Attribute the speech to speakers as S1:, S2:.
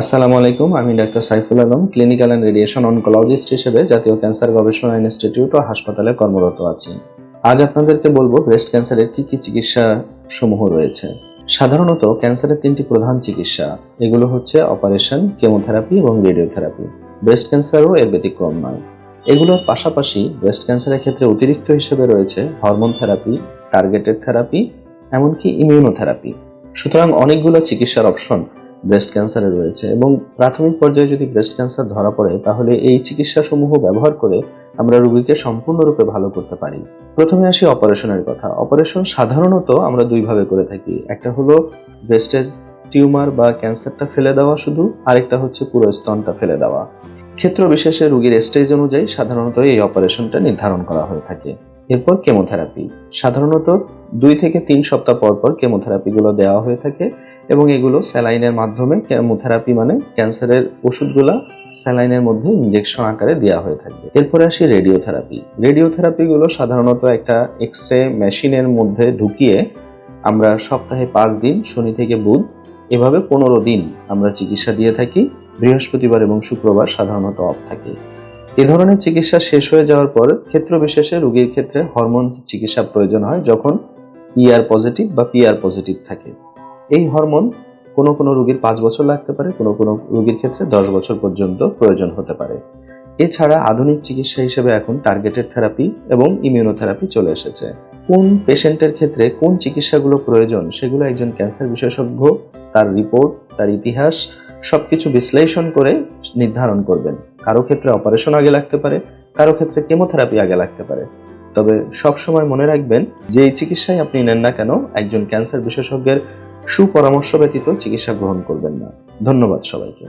S1: আসসালামু আলাইকুম, আমি doctor Saiful Alam, clinical and radiation oncologist হিসেবে জাতীয় ক্যান্সার গবেষণা ইনস্টিটিউট ও হাসপাতালে কর্মরত আছি। আজ আপনাদেরকে বলবো ব্রেস্ট ক্যান্সারের কি কি চিকিৎসা সমূহ রয়েছে। সাধারণত ক্যান্সারের তিনটি প্রধান চিকিৎসা, এগুলো হচ্ছে অপারেশন, কেমোথেরাপি এবং রেডিওথেরাপি। ব্রেস্ট ক্যান্সারও এর ব্যতিক্রম নয়। এগুলোর পাশাপাশি ব্রেস্ট ক্যান্সারের ক্ষেত্রে অতিরিক্ত হিসেবে রয়েছে হরমোন থেরাপি, টার্গেটেড থেরাপি, এমনকি ইমিউনোথেরাপি। সুতরাং অনেকগুলো চিকিৎসার অপশন ব্রেস্ট ক্যান্সারে রয়েছে এবং প্রাথমিক পর্যায়ে যদি ব্রেস্ট ক্যান্সার ধরা পড়ে তাহলে এই চিকিৎসা সমূহ ব্যবহার করে আমরা রোগীকে সম্পূর্ণরূপে ভালো করতে পারি। প্রথমে আসি অপারেশনের কথা। অপারেশন সাধারণত আমরা দুইভাবে করে থাকি, একটা হলো ব্রেস্টের টিউমার বা ক্যান্সারটা ফেলে দেওয়া শুধু, আরেকটা হচ্ছে পুরো স্তনটা ফেলে দেওয়া। ক্ষেত্র বিশেষে রোগীর স্টেজ অনুযায়ী সাধারণত এই অপারেশনটা নির্ধারণ করা হয়ে থাকে। এরপর কেমোথেরাপি, সাধারণত 2 থেকে 3 সপ্তাহ পর পর কেমোথেরাপিগুলো দেওয়া হয়ে থাকে এবং এগুলো স্যালাইনের মাধ্যমে, কেমোথেরাপি মানে ক্যান্সারের ওষুধগুলা স্যালাইনের মধ্যে ইনজেকশন আকারে দেওয়া হয়ে থাকবে। এরপরে আসি রেডিওথেরাপি। রেডিওথেরাপিগুলো সাধারণত একটা এক্স-রে মেশিনের মধ্যে ঢুকিয়ে আমরা সপ্তাহে 5 দিন, শনি থেকে বুধ, এভাবে 15 দিন আমরা চিকিৎসা দিয়ে থাকি। বৃহস্পতিবার এবং শুক্রবার সাধারণত অফ থাকে। এ ধরনের চিকিৎসা শেষ হয়ে যাওয়ার পর ক্ষেত্র বিশেষে রোগীর ক্ষেত্রে হরমোন চিকিৎসা প্রয়োজন হয় যখন ER পজিটিভ বা PR পজিটিভ থাকে। এই হরমোন কোনো কোনো রোগীর 5 বছর লাগতে পারে, কোনো কোনো রোগীর ক্ষেত্রে 10 বছর পর্যন্ত প্রয়োজন হতে পারে। এছাড়া আধুনিক চিকিৎসা হিসেবে এখন টার্গেটেড থেরাপি এবং ইমিউনোথেরাপি চলে এসেছে। কোন পেশেন্টের ক্ষেত্রে কোন চিকিৎসাগুলো প্রয়োজন সেগুলো একজন ক্যান্সার বিশেষজ্ঞ তার রিপোর্ট, তার ইতিহাস সবকিছু বিশ্লেষণ করে নির্ধারণ করবেন। কারো ক্ষেত্রে অপারেশন আগে লাগতে পারে, কারো ক্ষেত্রে কেমোথেরাপি আগে লাগতে পারে। তবে সবসময় মনে রাখবেন যে এই চিকিৎসাই আপনি নেন না কেন, একজন ক্যান্সার বিশেষজ্ঞের সুপরামর্শ ব্যতীত চিকিৎসা গ্রহণ করবেন না। ধন্যবাদ সবাইকে।